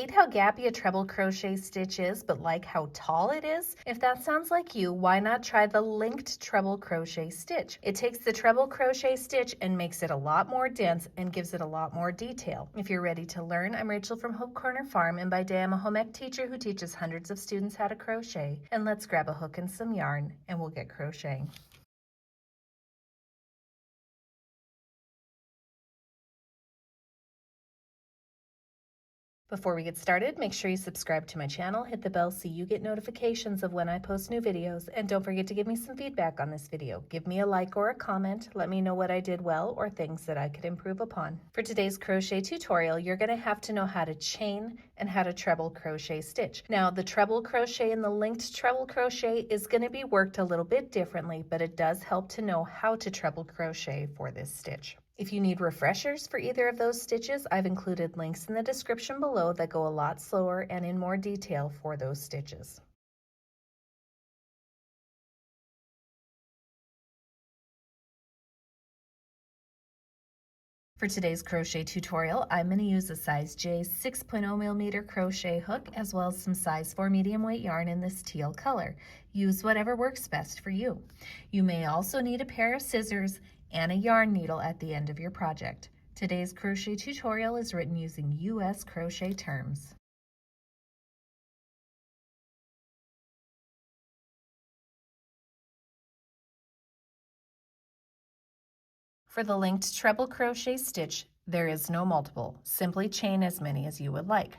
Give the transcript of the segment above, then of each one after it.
Hate how gappy a treble crochet stitch is, but like how tall it is? If that sounds like you, why not try the linked treble crochet stitch? It takes the treble crochet stitch and makes it a lot more dense and gives it a lot more detail. If you're ready to learn, I'm Rachel from Hope Corner Farm, and by day I'm a home ec teacher who teaches hundreds of students how to crochet. And let's grab a hook and some yarn and we'll get crocheting. Before we get started, make sure you subscribe to my channel, hit the bell so you get notifications of when I post new videos, and don't forget to give me some feedback on this video. Give me a like or a comment, let me know what I did well or things that I could improve upon. For today's crochet tutorial, you're going to have to know how to chain and how to treble crochet stitch. Now, the treble crochet and the linked treble crochet is going to be worked a little bit differently, but it does help to know how to treble crochet for this stitch. If you need refreshers for either of those stitches, I've included links in the description below that go a lot slower and in more detail for those stitches. For today's crochet tutorial, I'm going to use a size J 6.0 millimeter crochet hook as well as some size 4 medium weight yarn in this teal color. Use whatever works best for you. You may also need a pair of scissors and a yarn needle at the end of your project. Today's crochet tutorial is written using US crochet terms. For the linked treble crochet stitch, there is no multiple. Simply chain as many as you would like.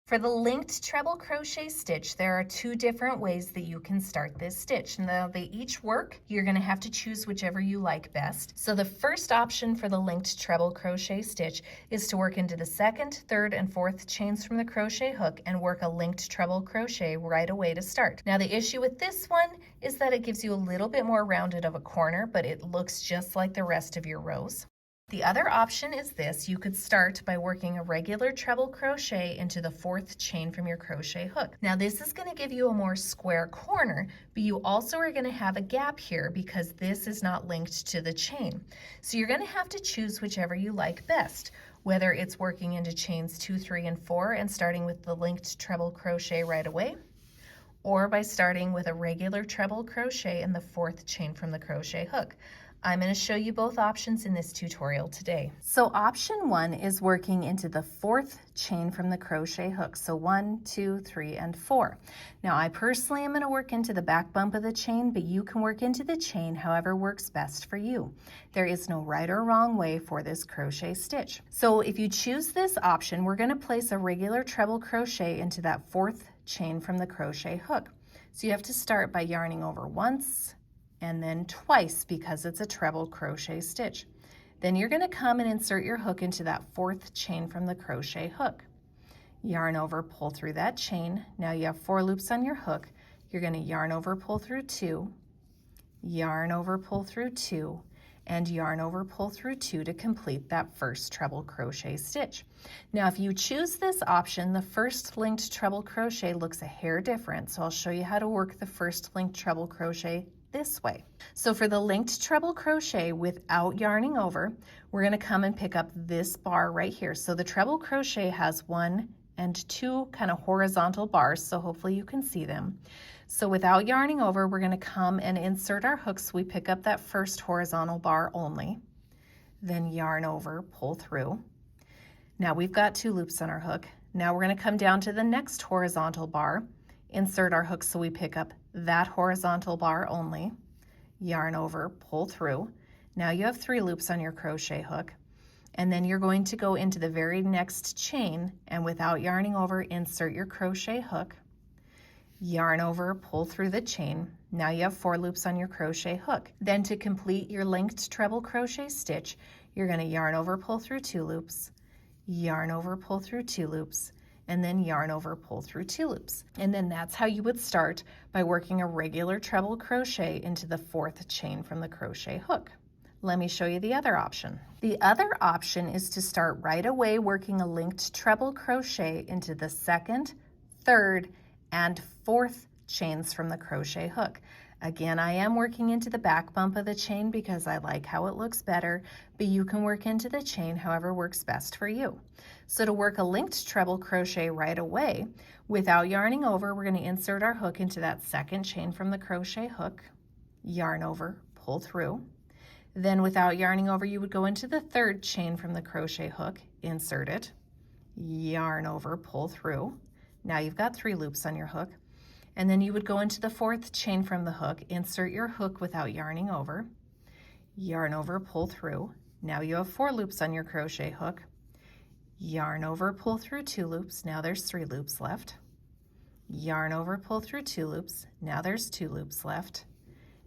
For the linked treble crochet stitch, there are two different ways that you can start this stitch. Now they each work. You're going to have to choose whichever you like best. So the first option for the linked treble crochet stitch is to work into the second, third, and fourth chains from the crochet hook and work a linked treble crochet right away to start. Now the issue with this one is that it gives you a little bit more rounded of a corner, but it looks just like the rest of your rows. The other option is this. You could start by working a regular treble crochet into the fourth chain from your crochet hook. Now this is going to give you a more square corner, but you also are going to have a gap here because this is not linked to the chain. So you're going to have to choose whichever you like best, whether it's working into chains 2, 3, and 4 and starting with the linked treble crochet right away, or by starting with a regular treble crochet in the fourth chain from the crochet hook. I'm going to show you both options in this tutorial today. So option 1 is working into the fourth chain from the crochet hook. So 1, 2, 3, and 4. Now I personally am going to work into the back bump of the chain, but you can work into the chain however works best for you. There is no right or wrong way for this crochet stitch. So if you choose this option, we're going to place a regular treble crochet into that fourth chain from the crochet hook. So you have to start by yarning over once and then twice because it's a treble crochet stitch. Then you're going to come and insert your hook into that fourth chain from the crochet hook. Yarn over, pull through that chain. Now you have 4 loops on your hook. You're going to yarn over, pull through 2, yarn over, pull through 2, and yarn over, pull through 2 to complete that first treble crochet stitch. Now if you choose this option, the first linked treble crochet looks a hair different, so I'll show you how to work the first linked treble crochet this way. So for the linked treble crochet without yarning over, we're going to come and pick up this bar right here. So the treble crochet has 1 and 2 kind of horizontal bars, so hopefully you can see them. So without yarning over, we're going to come and insert our hooks. We pick up that first horizontal bar only, then yarn over, pull through. Now we've got 2 loops on our hook. Now we're going to come down to the next horizontal bar, insert our hook so we pick up that horizontal bar only, yarn over, pull through. Now you have 3 loops on your crochet hook, and then you're going to go into the very next chain and without yarning over, insert your crochet hook, yarn over, pull through the chain. Now you have 4 loops on your crochet hook. Then to complete your linked treble crochet stitch, you're going to yarn over, pull through 2 loops, yarn over, pull through 2 loops, and then yarn over, pull through 2 loops. And then that's how you would start by working a regular treble crochet into the 4th chain from the crochet hook. Let me show you the other option. The other option is to start right away working a linked treble crochet into the 2nd, 3rd, and 4th chains from the crochet hook. Again, I am working into the back bump of the chain because I like how it looks better, but you can work into the chain however works best for you. So to work a linked treble crochet right away, without yarning over, we're going to insert our hook into that 2nd chain from the crochet hook, yarn over, pull through. Then without yarning over, you would go into the 3rd chain from the crochet hook, insert it, yarn over, pull through. Now you've got 3 loops on your hook. And then you would go into the 4th chain from the hook, insert your hook without yarning over, yarn over, pull through. Now you have 4 loops on your crochet hook, yarn over, pull through 2 loops. Now there's 3 loops left. Yarn over, pull through 2 loops. Now there's 2 loops left.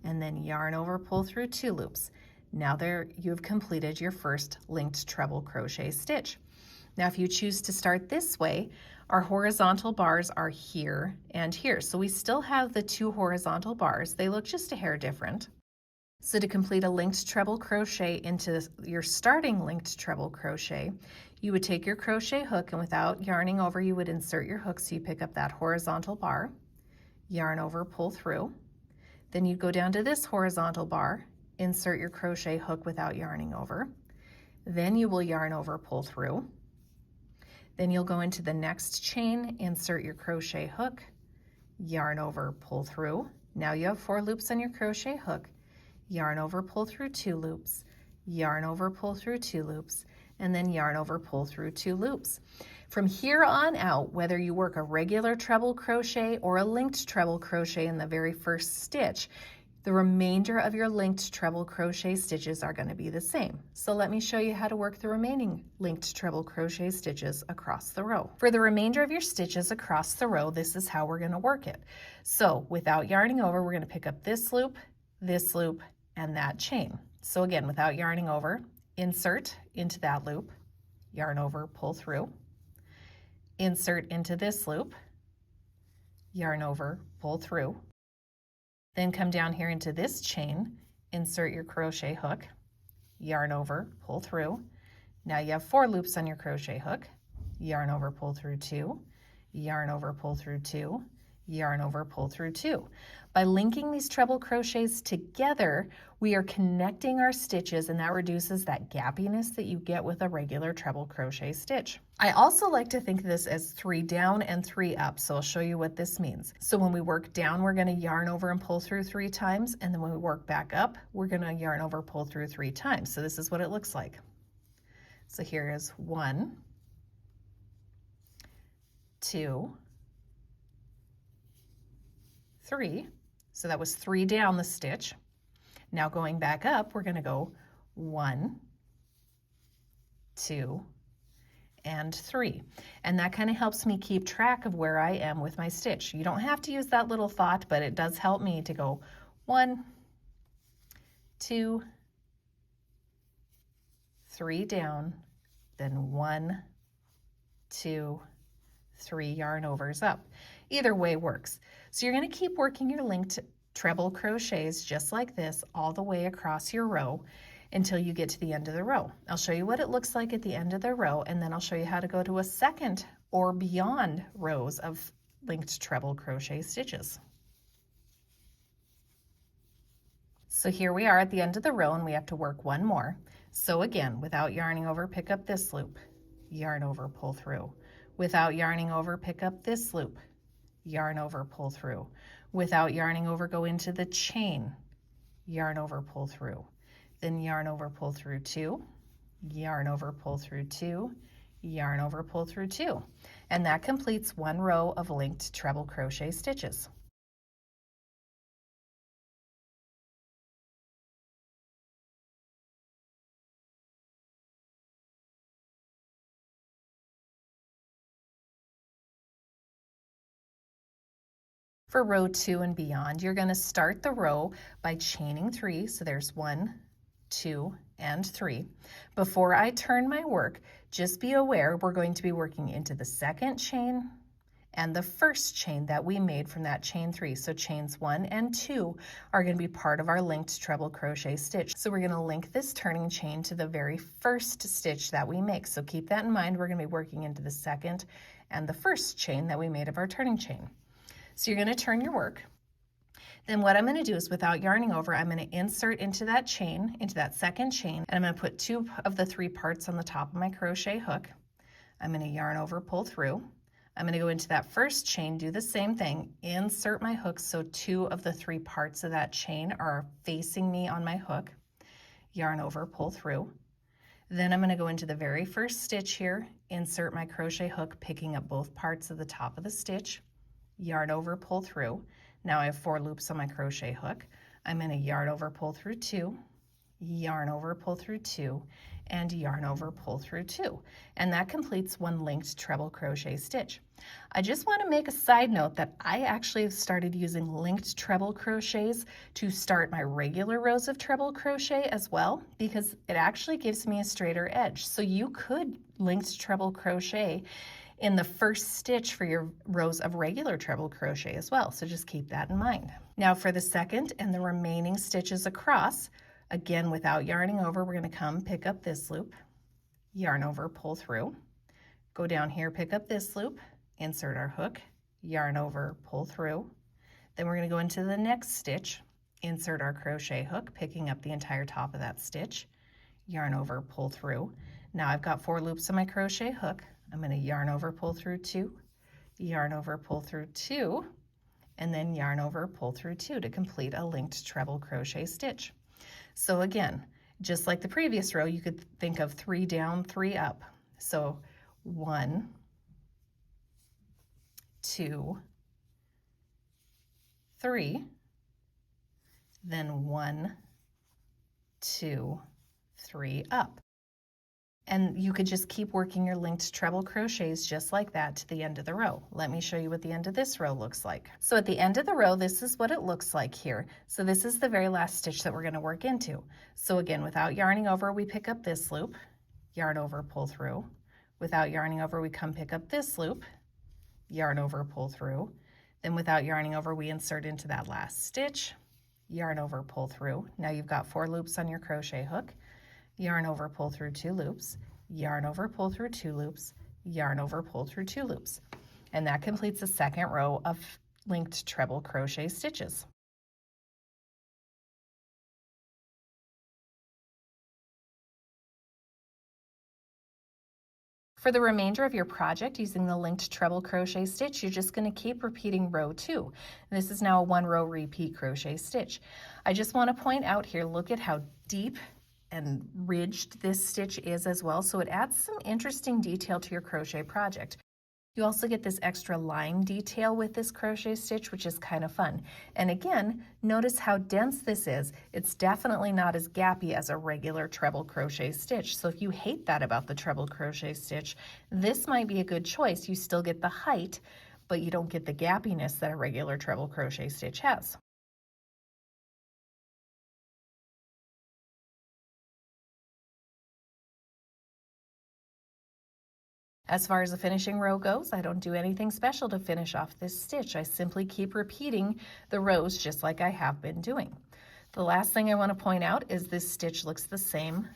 And then yarn over, pull through 2 loops. Now there you've completed your first linked treble crochet stitch. Now if you choose to start this way, our horizontal bars are here and here. So we still have the 2 horizontal bars. They look just a hair different. So to complete a linked treble crochet into your starting linked treble crochet, you would take your crochet hook and without yarning over, you would insert your hook so you pick up that horizontal bar, yarn over, pull through. Then you go down to this horizontal bar, insert your crochet hook without yarning over. Then you will yarn over, pull through. Then you'll go into the next chain, insert your crochet hook, yarn over, pull through. Now you have 4 loops on your crochet hook, yarn over, pull through 2 loops, yarn over, pull through 2 loops, and then yarn over, pull through 2 loops. From here on out, whether you work a regular treble crochet or a linked treble crochet in the very first stitch, the remainder of your linked treble crochet stitches are going to be the same. So let me show you how to work the remaining linked treble crochet stitches across the row. For the remainder of your stitches across the row, this is how we're going to work it. So without yarning over, we're going to pick up this loop, and that chain. So again, without yarning over, insert into that loop, yarn over, pull through, insert into this loop, yarn over, pull through. Then come down here into this chain, insert your crochet hook, yarn over, pull through. Now you have 4 loops on your crochet hook, yarn over, pull through 2, yarn over, pull through 2, yarn over, pull through 2. By linking these treble crochets together, we are connecting our stitches, and that reduces that gappiness that you get with a regular treble crochet stitch. I also like to think of this as 3 down and 3 up, so I'll show you what this means. So when we work down, we're going to yarn over and pull through 3 times, and then when we work back up, we're going to yarn over, pull through 3 times. So this is what it looks like. So here is 1, 2, 3. So that was 3 down the stitch. Now going back up, we're going to go 1, 2, and 3. And that kind of helps me keep track of where I am with my stitch. You don't have to use that little thought, but it does help me to go 1, 2, 3 down, then 1, 2, 3 yarn overs up. Either way works. So you're going to keep working your linked treble crochets just like this all the way across your row until you get to the end of the row. I'll show you what it looks like at the end of the row, and then I'll show you how to go to a second or beyond rows of linked treble crochet stitches. So here we are at the end of the row, and we have to work one more. So again, without yarning over, pick up this loop, yarn over, pull through. Without yarning over, pick up this loop, yarn over, pull through. Without yarning over, go into the chain, yarn over, pull through. Then yarn over, pull through 2, yarn over, pull through 2, yarn over, pull through 2. And that completes one row of linked treble crochet stitches. For row 2 and beyond, you're going to start the row by chaining 3. So there's 1, 2, and 3. Before I turn my work, Just be aware we're going to be working into the second chain and the first chain that we made from that chain 3. So chains 1 and 2 are going to be part of our linked treble crochet stitch. So we're going to link this turning chain to the very first stitch that we make. So keep that in mind. We're going to be working into the second and the first chain that we made of our turning chain. So you're going to turn your work. Then what I'm going to do is, without yarning over, I'm going to insert into that chain, into that second chain, and I'm going to put 2 of the 3 parts on the top of my crochet hook. I'm going to yarn over, pull through. I'm going to go into that first chain, do the same thing, insert my hook so 2 of the 3 parts of that chain are facing me on my hook. Yarn over, pull through. Then I'm going to go into the very first stitch here, insert my crochet hook, picking up both parts of the top of the stitch, yarn over, pull through. Now I have 4 loops on my crochet hook. I'm going to yarn over, pull through 2, yarn over, pull through 2, and yarn over, pull through 2. And that completes one linked treble crochet stitch. I just want to make a side note that I actually have started using linked treble crochets to start my regular rows of treble crochet as well, because it actually gives me a straighter edge. So you could linked treble crochet in the first stitch for your rows of regular treble crochet as well. So just keep that in mind. Now for the second and the remaining stitches across, again, without yarning over, we're going to come pick up this loop, yarn over, pull through, go down here, pick up this loop, insert our hook, yarn over, pull through. Then we're going to go into the next stitch, insert our crochet hook, picking up the entire top of that stitch, yarn over, pull through. Now I've got 4 loops on my crochet hook. I'm going to yarn over, pull through 2, yarn over, pull through 2, and then yarn over, pull through 2 to complete a linked treble crochet stitch. So again, just like the previous row, you could think of 3 down, 3 up. So 1, 2, 3, then 1, 2, 3 up. And you could just keep working your linked treble crochets just like that to the end of the row. Let me show you what the end of this row looks like. So at the end of the row, this is what it looks like here. So this is the very last stitch that we're going to work into. So again, without yarning over, we pick up this loop, yarn over, pull through. Without yarning over, we come pick up this loop, yarn over, pull through. Then without yarning over, we insert into that last stitch, yarn over, pull through. Now you've got 4 loops on your crochet hook. Yarn over, pull through 2 loops, yarn over, pull through 2 loops, yarn over, pull through 2 loops. And that completes the second row of linked treble crochet stitches. For the remainder of your project using the linked treble crochet stitch, you're just going to keep repeating row 2. This is now a 1 row repeat crochet stitch. I just want to point out here, look at how deep and ridged this stitch is as well, so it adds some interesting detail to your crochet project. You also get this extra line detail with this crochet stitch, which is kind of fun. And again, notice how dense this is. It's definitely not as gappy as a regular treble crochet stitch. So if you hate that about the treble crochet stitch, this might be a good choice. You still get the height, but you don't get the gappiness that a regular treble crochet stitch has. As far as the finishing row goes, I don't do anything special to finish off this stitch. I simply keep repeating the rows just like I have been doing. The last thing I want to point out is this stitch looks the same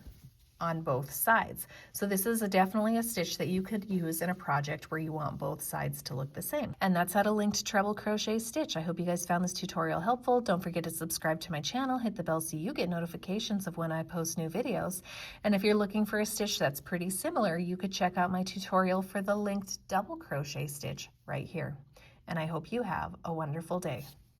on both sides. So this is definitely a stitch that you could use in a project where you want both sides to look the same. And that's how to linked treble crochet stitch. I hope you guys found this tutorial helpful. Don't forget to subscribe to my channel, hit the bell so you get notifications of when I post new videos. And if you're looking for a stitch that's pretty similar, you could check out my tutorial for the linked double crochet stitch right here. And I hope you have a wonderful day.